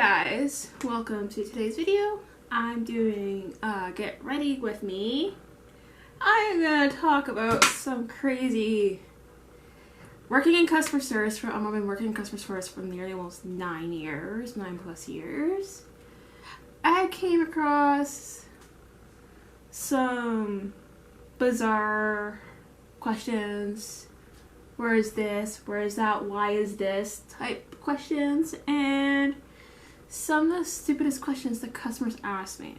guys, welcome to today's video. I'm doing get ready with me. I'm gonna talk about some crazy working in customer service I've been working in customer service for nearly almost 9 plus years. I came across some bizarre questions. Where is this? Where is that? Why is this? Type questions, and some of the stupidest questions that customers ask me.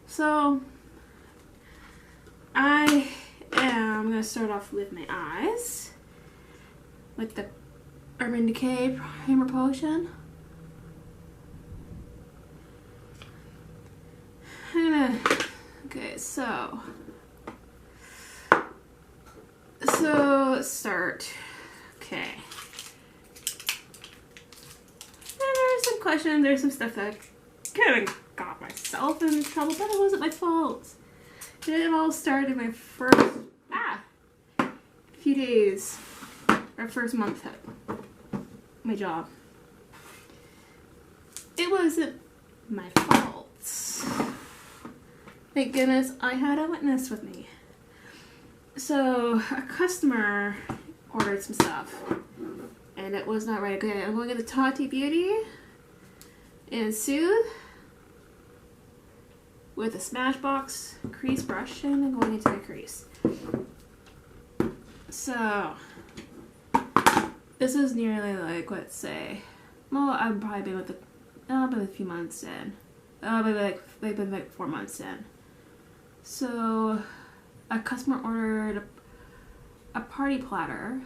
So I'm gonna start off with my eyes with the Urban Decay Primer Potion. Okay, so let's start. Okay. There's some questions, there's some stuff that kind of got myself in trouble, but it wasn't my fault. It all started my first few days, or first month at my job. It wasn't my fault. Thank goodness I had a witness with me. So a customer ordered some stuff and it was not right. Okay, I'm going to the Tati Beauty and Soothe with a Smashbox crease brush, and I'm going into the crease. So this is nearly like, let's say, well, I've probably been with been a few months in. They've been like 4 months in. So a customer ordered a party platter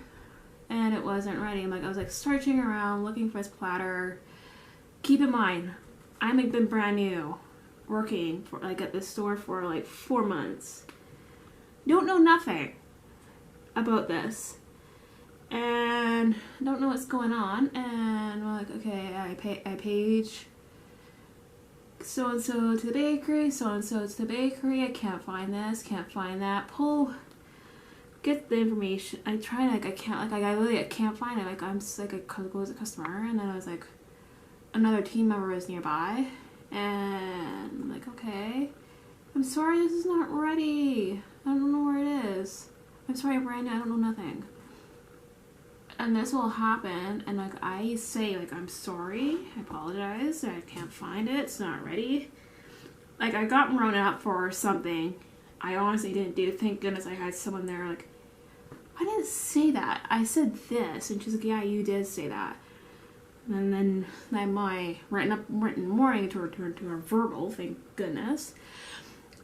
and it wasn't ready. I was like searching around looking for this platter. Keep in mind, I've been brand new working for at this store for like 4 months. Don't know nothing about this and don't know what's going on, and we're like, okay, I page so and so to the bakery, so and so to the bakery. I can't find this, can't find that. Get the information. I try I can't I can't find it. I'm just I go as a customer, and then I was like, another team member was nearby, and I'm like, okay, I'm sorry, this is not ready. I don't know where it is. I'm sorry, I'm brand new. I don't know nothing. And this will happen, and I say I'm sorry, I apologize, I can't find it, it's not ready. I got thrown out for something I honestly didn't do. Thank goodness I had someone there I didn't say that, I said this, and she's like, yeah, you did say that. And then my written warning to her verbal, thank goodness.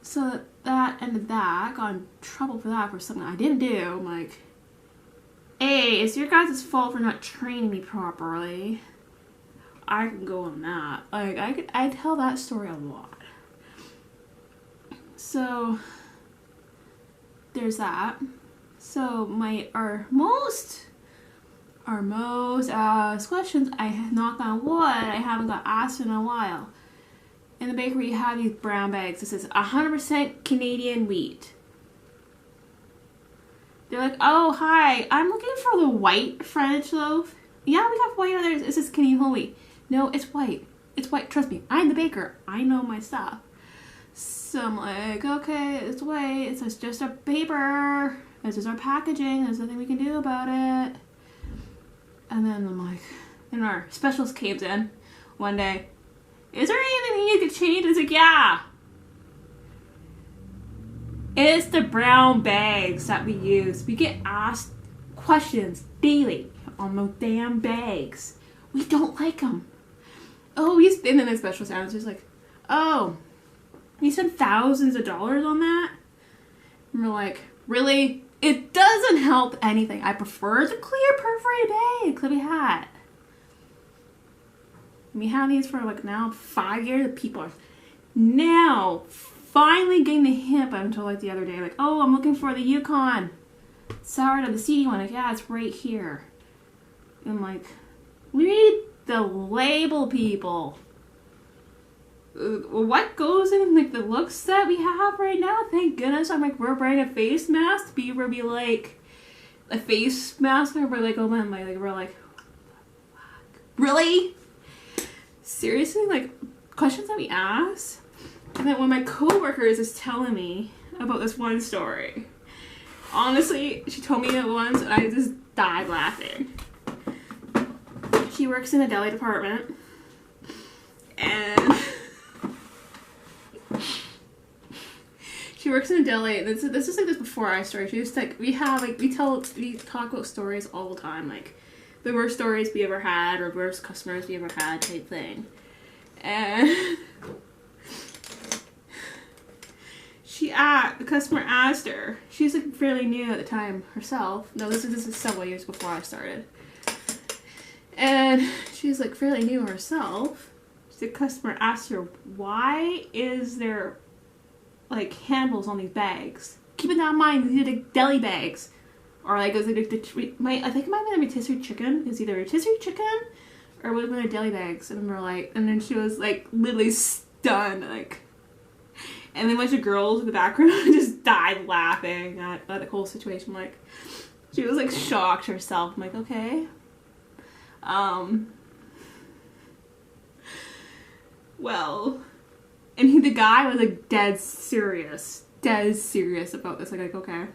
So that ended that. I got in trouble for that, for something I didn't do. I'm like, hey, it's your guys' fault for not training me properly. I can go on that. I tell that story a lot. So there's that. So our most asked questions, I knock on wood, I haven't got asked in a while. In the bakery, you have these brown bags. This is 100% Canadian wheat. They're like, oh, hi, I'm looking for the white French loaf. Yeah, we got white others. This is Canadian whole wheat. No, it's white. It's white. Trust me, I'm the baker. I know my stuff. So I'm like, okay, it's white. It's just our paper. This is our packaging. There's nothing we can do about it. And then I'm like, and our specialist came in one day. Is there anything you could change? It's like, yeah. It's the brown bags that we use. We get asked questions daily on those damn bags. We don't like them. Oh, and then the special sounds just like, oh, you spent thousands of dollars on that? And we're like, really? It doesn't help anything. I prefer the clear perforated bags that we had. We have these for now 5 years. People are now finally getting the hint until the other day. Oh, I'm looking for the Yukon sourdough, the seedy one. Yeah, it's right here. I'm like, read the label, people. What goes in the looks that we have right now? Thank goodness. We're wearing a face mask to be a face mask. And we're like, oh man, we're like, really? seriously, like, questions that we ask. And then when my coworkers is telling me about this one story, honestly, she told me it once and I just died laughing. She works in the deli department, and she works in a deli. This is like this before I started. She just like we talk about stories all the time, like the worst stories we ever had or worst customers we ever had type thing. And the customer asked her. She's like fairly new at the time herself. No, this is several years before I started. And she's like fairly new herself. The customer asked her, "Why is there like handles on these bags?" Keeping that in mind, these are the deli bags, or like I think it might have been a rotisserie chicken. It's either a rotisserie chicken or it would have been a deli bags. And we're like, and then she was like literally stunned, like. And then a bunch of girls in the background just died laughing at the whole situation. Like, she was like shocked herself. I'm like, okay. Well, and the guy was like dead serious about this. Like okay.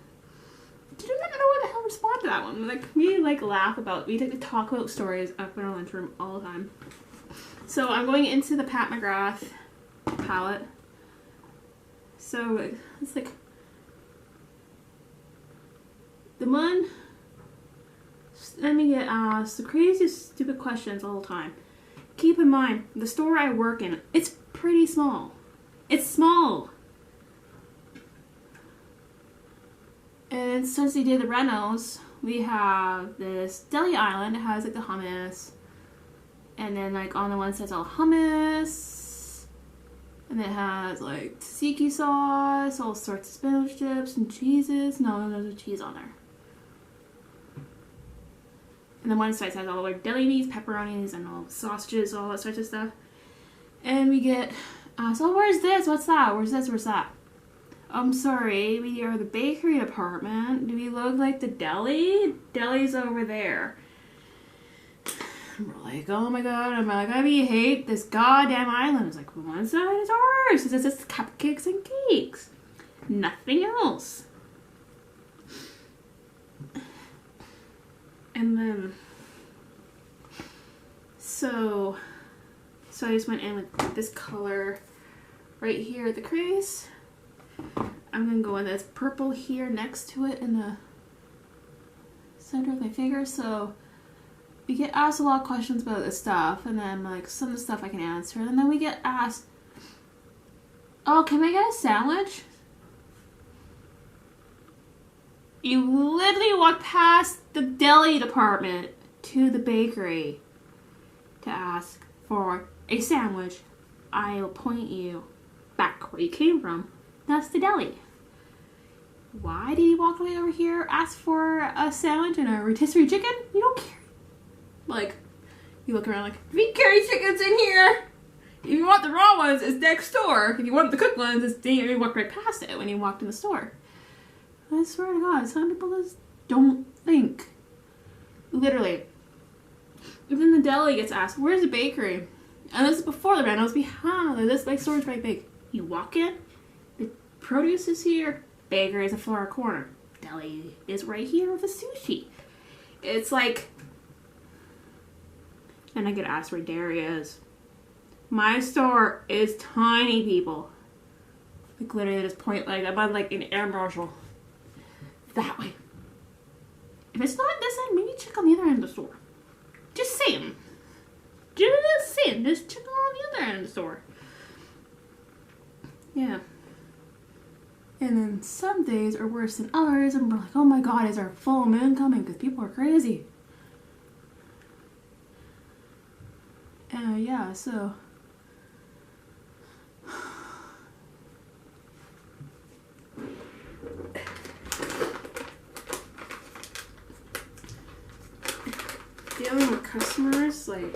Didn't know what the hell to respond to that one. Like, we like laugh about, we like to talk about stories up in our lunchroom all the time. So I'm going into the Pat McGrath palette. So it's like the one. Let me get asked the craziest stupid questions all the time. Keep in mind, the store I work in, it's pretty small. It's small. And since they did the renos, we have this deli island. It has like the hummus. And then like on the one side it's all hummus. And it has like tzatziki sauce, all sorts of spinach chips and cheeses. No, there's no cheese on there. And then one side has all like deli meats, pepperonis, and all sausages, all that sorts of stuff. And we get, so where's this? What's that? Where's this? Where's that? I'm sorry, we are the bakery department. Do we look like the deli? Deli's over there. And we're like, oh my god. I'm like, I hate this goddamn island. It's like, one side is ours. It's just cupcakes and cakes. Nothing else. And then, so I just went in with this color right here at the crease. I'm going to go in this purple here next to it in the center of my finger. So we get asked a lot of questions about this stuff, and then like some of the stuff I can answer. And then we get asked, oh, can I get a sandwich? You literally walk past the deli department to the bakery to ask for a sandwich. I'll point you back where you came from. That's the deli. Why did you walk away over here, ask for a sandwich and a rotisserie chicken? You don't care. Like, you look around like, we carry chickens in here. If you want the raw ones, it's next door. If you want the cooked ones, it's you walk right past it when you walked in the store. I swear to God, some people just don't think. Literally. Even the deli gets asked, where's the bakery? And this is before the renos. Behind this like store's right big. You walk in, the produce is here, bakery is a far corner. Deli is right here with the sushi. It's like, and I get asked where dairy is. My store is tiny, people. Like literally just point, like I'm on like an air marshal. That way. If it's not this end, maybe check on the other end of the store. Just saying. Just saying. Just check on the other end of the store. Yeah. And then some days are worse than others, and we're like, oh my god, is our full moon coming? Because people are crazy. Yeah, so. Dealing with customers, like,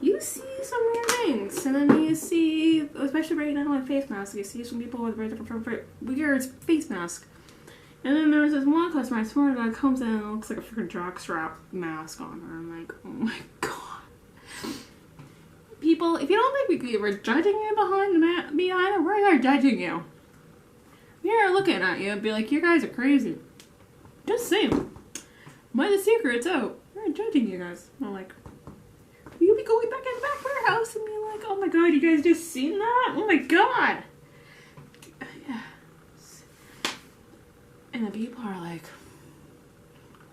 you see some weird things, and then you see, especially right now with face masks, you see some people with very different weird face masks. And then there's this one customer, I swear to God, comes in and looks like a freaking jockstrap mask on her. I'm like, oh my god. people, if you don't think we were judging you behind the eye, we are judging you. We are looking at you and be like, you guys are crazy. Just saying. By the secret's out. We're judging you guys. I'm like, you'll be going back in the back of our house and being like, oh my god, you guys just seen that? Oh my god. Yeah. And then people are like,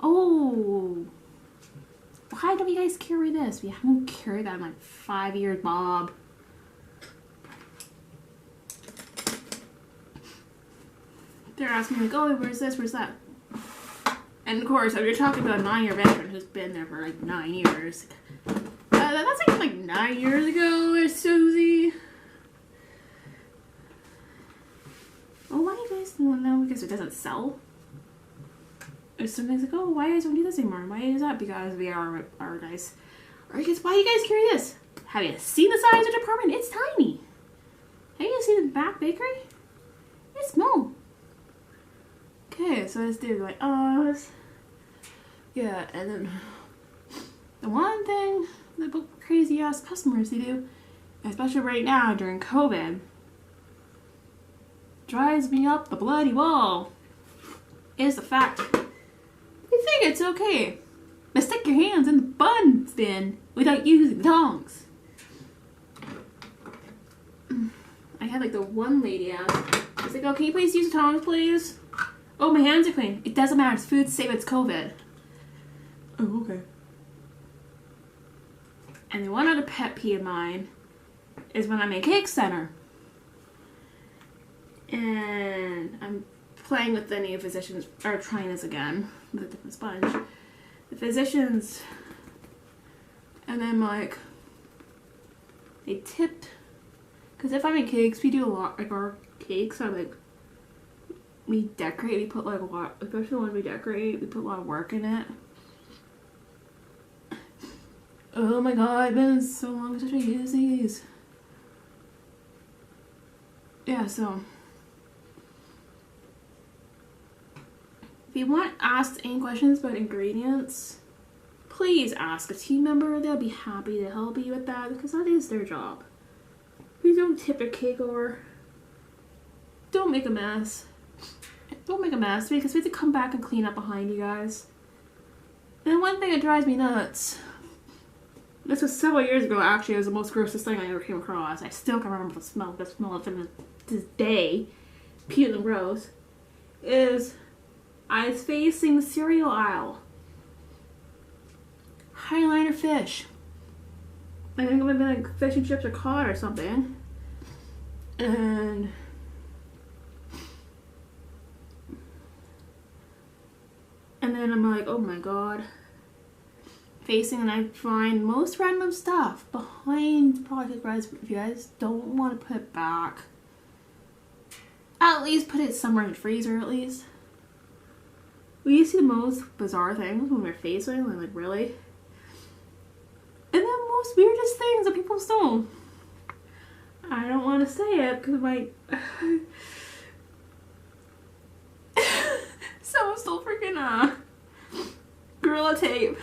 oh, why don't you guys carry this? We haven't carried that in like 5 years, Bob. They're asking me like, oh, where's this, where's that? And of course, if you're talking about a 9-year veteran who's been there for like 9 years, that's like 9 years ago, Susie. Oh, why do you guys know? Because it doesn't sell. There's some things like, oh, why do you guys don't do this anymore? Why is that? Because we are guys. Or because why do you guys carry this? Have you seen the size of the department? It's tiny. Have you seen the back bakery? It's small. Okay, so I just did like, oh, yeah, and then the one thing that crazy ass customers they do, especially right now during COVID, drives me up the bloody wall, is the fact you think it's okay to stick your hands in the bun bin without using tongs. I had like the one lady ask, I was like, oh, can you please use the tongs, please? Oh, my hands are clean. It doesn't matter. It's food safe. It's COVID. Oh, okay. And the one other pet peeve of mine is when I'm in cake center and I'm playing with the new physicians, or trying this again with a different sponge. The physicians, and then like they tipped, because if I'm in cakes, we do a lot. Like our cakes are like, we decorate, we put like a lot, especially the ones we decorate, we put a lot of work in it. Oh my god, it's been so long since I used these. Yeah, so if you want to ask any questions about ingredients, please ask a team member. They'll be happy to help you with that because that is their job. Please don't tip your cake over. Don't make a mess. Don't make a mess because we have to come back and clean up behind you guys. And one thing that drives me nuts, this was several years ago actually, it was the most grossest thing I ever came across. I still can remember the smell of it to this day, puke and gross, is I was facing the cereal aisle. Highliner fish. I think it would have been like fish and chips or cod or something. And then I'm like, oh my god. Facing, and I find most random stuff behind Project Res. If you guys don't want to put it back, at least put it somewhere in the freezer at least. We see the most bizarre things when we're facing, and like, really? And the most weirdest things that people stole. I don't want to say it because my someone stole freaking Gorilla Tape.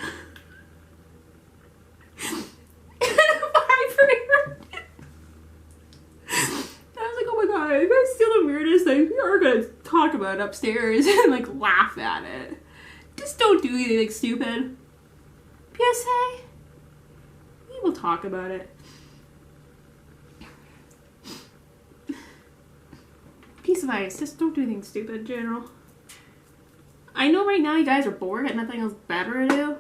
I was like, oh my god, you guys steal the weirdest things. We are gonna talk about it upstairs and like laugh at it. Just don't do anything stupid. PSA, we will talk about it. Piece of ice, just don't do anything stupid in general. I know right now you guys are bored and nothing else better to do.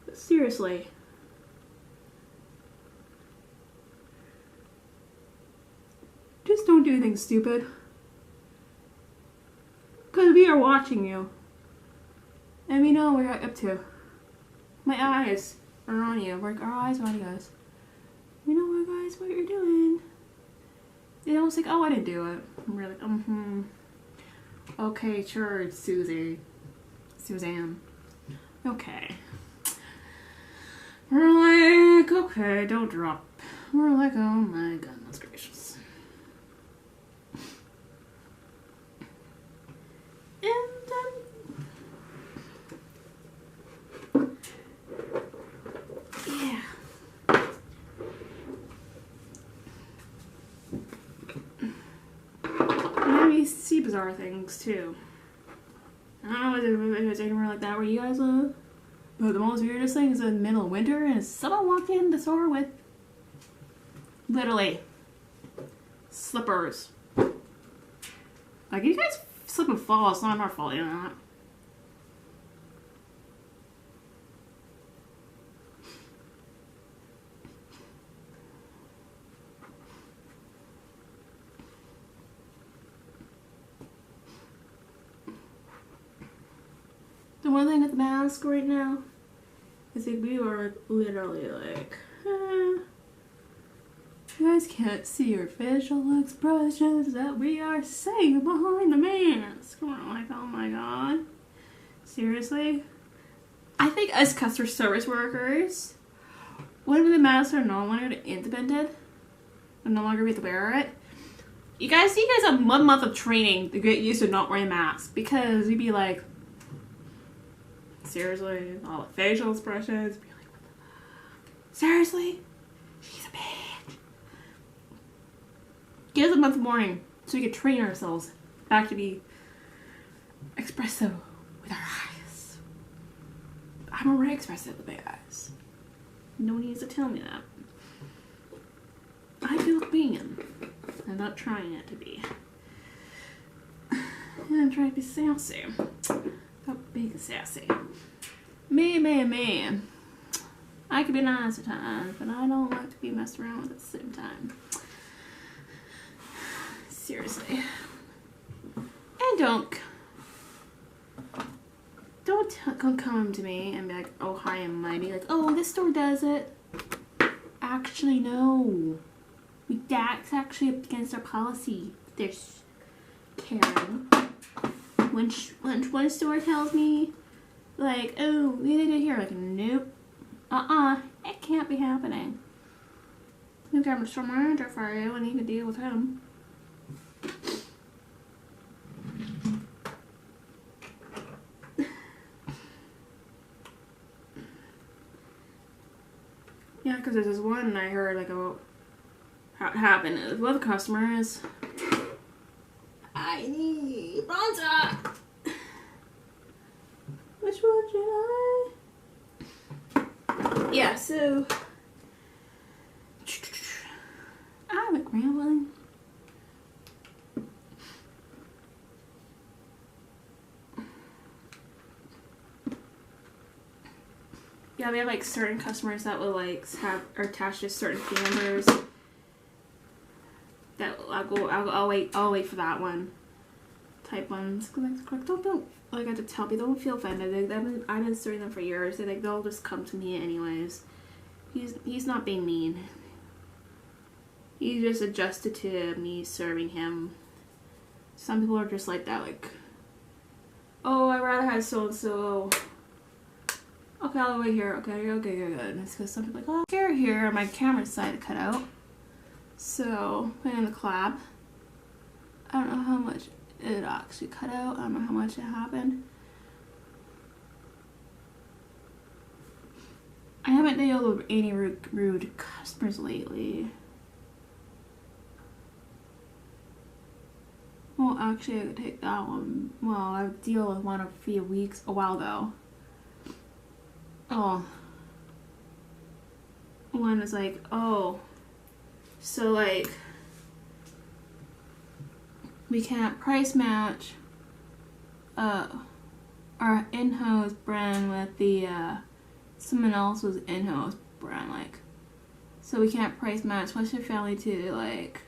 But seriously. Just don't do anything stupid. Because we are watching you. And we know what you're up to. My eyes are on you. Our eyes are on you guys. We know guys what you're doing. They don't think, oh, I didn't do it. I'm really, okay, sure, Suzanne. Okay. We're like, okay, don't drop. We're like, oh my goodness gracious. And, yeah. bizarre things too. I don't know if it's anywhere like that where you guys live, but the most weirdest thing is in the middle of winter and someone walked in the store with literally slippers. Like, you guys slip and fall, it's not our fault, you know that. The one thing with the mask right now is that we are literally like, you guys can't see your facial expressions that we are saying behind the mask. We're like, oh my god. Seriously? I think as customer service workers, when the masks are no longer implemented, and no longer we have to wear it, you guys have 1 month of training to get used to not wearing masks, because you'd be like, seriously, all the facial expressions, be like, what the seriously? She's a bitch. Give us a month of warning so we can train ourselves back to be expressive with our eyes. I'm already expressive with my eyes. No one needs to tell me that. I feel being. I'm not trying it to be. I'm trying to be sassy. Stop being sassy. Man. I can be nice at times, but I don't like to be messed around with at the same time. Seriously. And don't come to me and be like, oh, hi, I'm mighty. Like, oh, this store does it. Actually, no. That's actually against our policy. There's Karen. When one store tells me, like, oh, we did it here. Like, nope. It can't be happening. You got a store manager for you and you can deal with him. Yeah, because there's this one I heard, like, about how it happened. It was one of the customers. I need bronzer. Which one should I? Yeah, so I'm McGrath. Yeah, we have like certain customers that will like are attached to certain team members. That I'll wait for that one. Type ones. Don't like I have to tell people, don't feel offended. I've been serving them for years. They'll just come to me anyways. He's not being mean. He just adjusted to me serving him. Some people are just like that, like, oh, I'd rather have so and so. Okay, I'll wait here. Okay, good. And it's because some people are like, oh, here, my camera decided to cut out. So, put in the collab. I don't know how much it actually cut out. I don't know how much it happened. I haven't dealt with any rude customers lately. Well, actually, I could take that one. Well, I would deal with one a while ago. Oh. One is like, oh. So, like, we can't price match our in-house brand with the someone else's in-house brand, like, so we can't price match. What's your family to, like,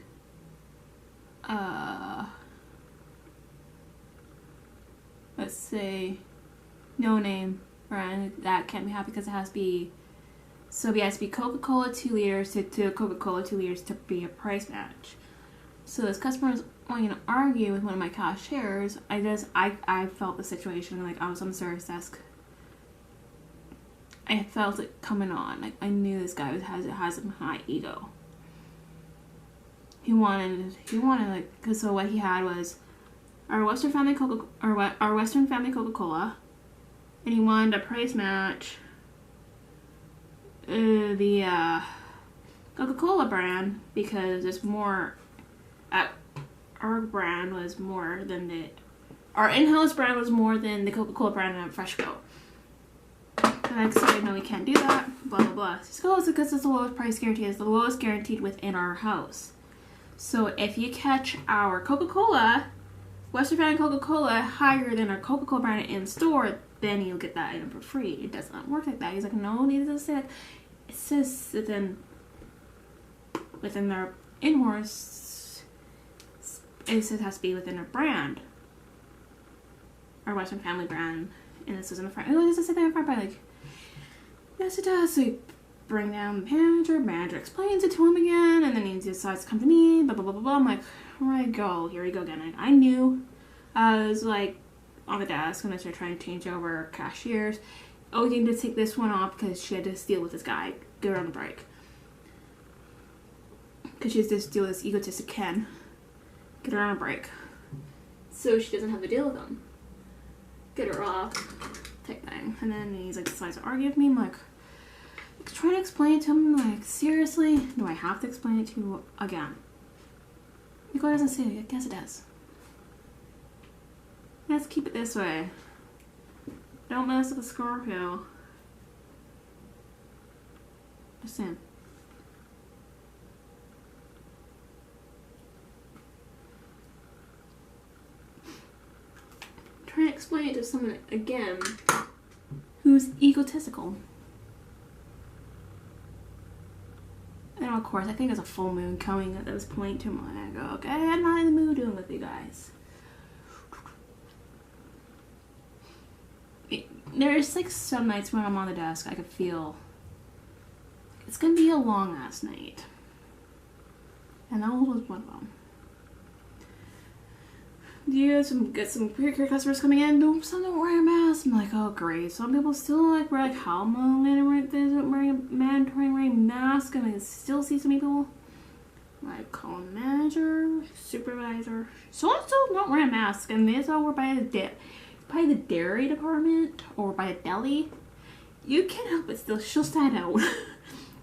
let's say no name brand. That can't be happening because it has to be, so it has to be Coca-Cola 2 liters to Coca-Cola 2 liters to be a price match. So this customer is wanting to argue with one of my cashiers. I felt the situation, like I was on the service desk. I felt it coming on. Like I knew this guy has a high ego. He wanted like, cause so what he had was our Western family Coca-Cola, and he wanted to price match the Coca-Cola brand because it's more at our brand was more than our in-house brand was more than the Coca-Cola brand at Freshco. And I said, no, we can't do that, blah, blah, blah. So it's because it's the lowest price guarantee. It's the lowest guaranteed within our house. So if you catch our Coca-Cola, Western brand Coca-Cola, higher than our Coca-Cola brand in store, then you'll get that item for free. It does not work like that. He's like, no, it doesn't say that. It says within their in-horse, it says it has to be within a brand. Our Western Family brand. And this is in the front. Oh, this is in the front, but like, yes, it does. So you bring down the manager explains it to him again, and then he decides to come to me, blah, blah, blah, blah, blah. I'm like, here we go again. I knew. I was like on the desk when I started trying to change over cashiers. Oh, you need to take this one off because she had to deal with this guy. Get her on the break. Because she has to deal with this egotistic Ken. Get her on a break. So she doesn't have to deal with him. Get her off. Type thing. And then he's like, decides to argue with me. I'm like, trying to explain it to him. Like, seriously? Do I have to explain it to you again? Nico doesn't say it. I guess it does. Let's keep it this way. Don't mess with the Scorpio. Just saying. Trying to explain it to someone again who's egotistical. And of course, I think there's a full moon coming at this point too. I go, okay, I'm not in the mood doing with you guys. There's like some nights when I'm on the desk, I could feel it's gonna be a long ass night. And that was one of them. Do you get some pre-care customers coming in? No, some don't wear a mask. I'm like, oh great. Some people still like wear like how long wearing a mandatory mask, and I still see some people like call them manager, supervisor. So and so don't wear a mask, and they all were by the dairy department or by a deli. You can't help but she'll stand out.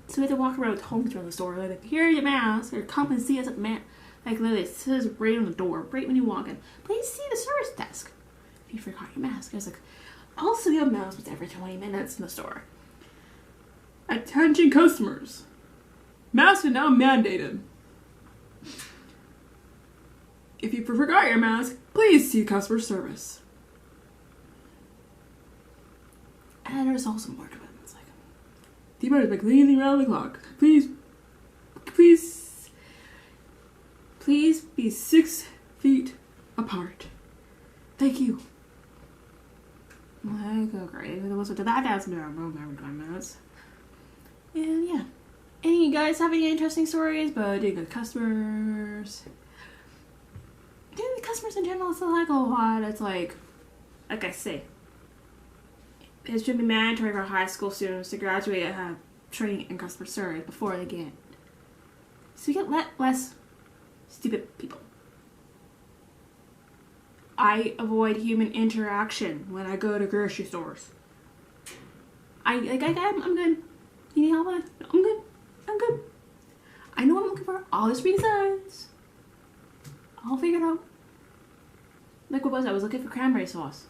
So we have to walk around with homes around the store like, here's your mask, or come and see us at the like literally, it says right on the door, right when you walk in. Please see the service desk. If you forgot your mask. I was like, also the announcements every 20 minutes in the store. Attention customers. Masks are now mandated. If you forgot your mask, please see customer service. And there's also more to it. It's like, the amount is like cleaning around the clock. Please be 6 feet apart. Thank you. I go great. So to that that's every 20 minutes. And yeah. Any you guys have any interesting stories about dealing with customers? Dealing with customers in general is like a lot. It's like I say, it should be mandatory for high school students to graduate and have training in customer service before they get. So you get less stupid people. I avoid human interaction when I go to grocery stores. I'm good. You need help? I'm good. I know what I'm looking for. All this reasons. I'll figure it out. Like what was I was looking for cranberry sauce.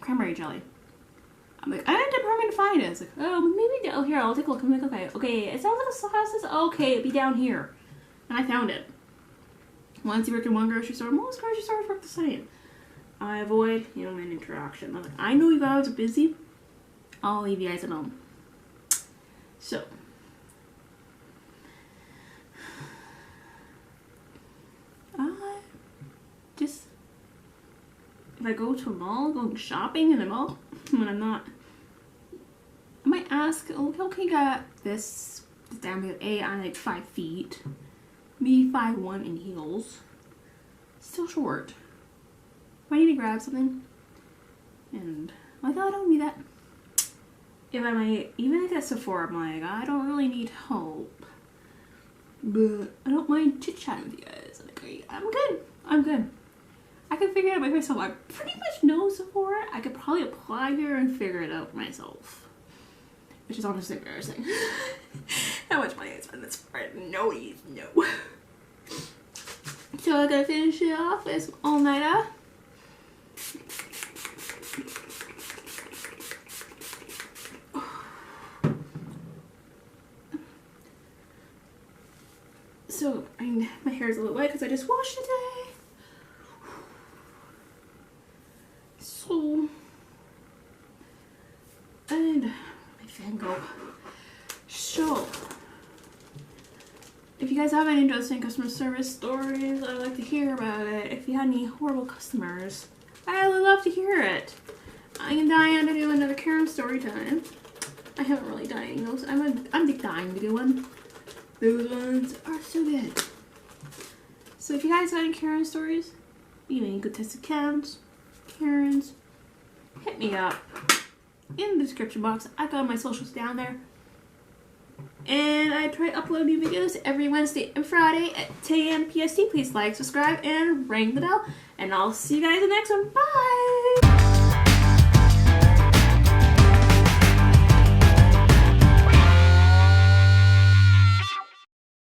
Cranberry jelly. I'm like, I had a department to find it. It's like, oh, maybe here, I'll take a look. I'm like, okay, it sounds like a sauce is okay, it'd be down here. And I found it. Once you work in one grocery store, most grocery stores work the same. I avoid human interaction. I'm like, I know you guys are busy. I'll leave you guys alone. So. If I go to a mall, going shopping in a mall, when I'm not, I might ask, okay, got this down here, I'm like 5 feet, maybe 5'1" in heels, still short. I need to grab something, and I'm like, oh, I don't need that. If I might, even at Sephora, I'm like, I don't really need help, but I don't mind chit-chatting with you guys. I'm like, I'm good. I can figure it out by myself. I pretty much know Sephora. I could probably apply here and figure it out myself. Which is honestly embarrassing. How much money I spend this for? No. So I gotta finish it off with some all-nighter. So my hair is a little wet because I just washed it today. So, and my fan go. So, if you guys have any interesting customer service stories, I'd like to hear about it. If you had any horrible customers, I would love to hear it. I am dying to do another Karen story time. I haven't really done any of those. I'm dying to do one. Those ones are so good. So if you guys have any Karen stories, you any good test accounts, Karens, hit me up in the description box. I got my socials down there. And I try to upload new videos every Wednesday and Friday at 10 a.m. PST. Please like, subscribe, and ring the bell. And I'll see you guys in the next one. Bye!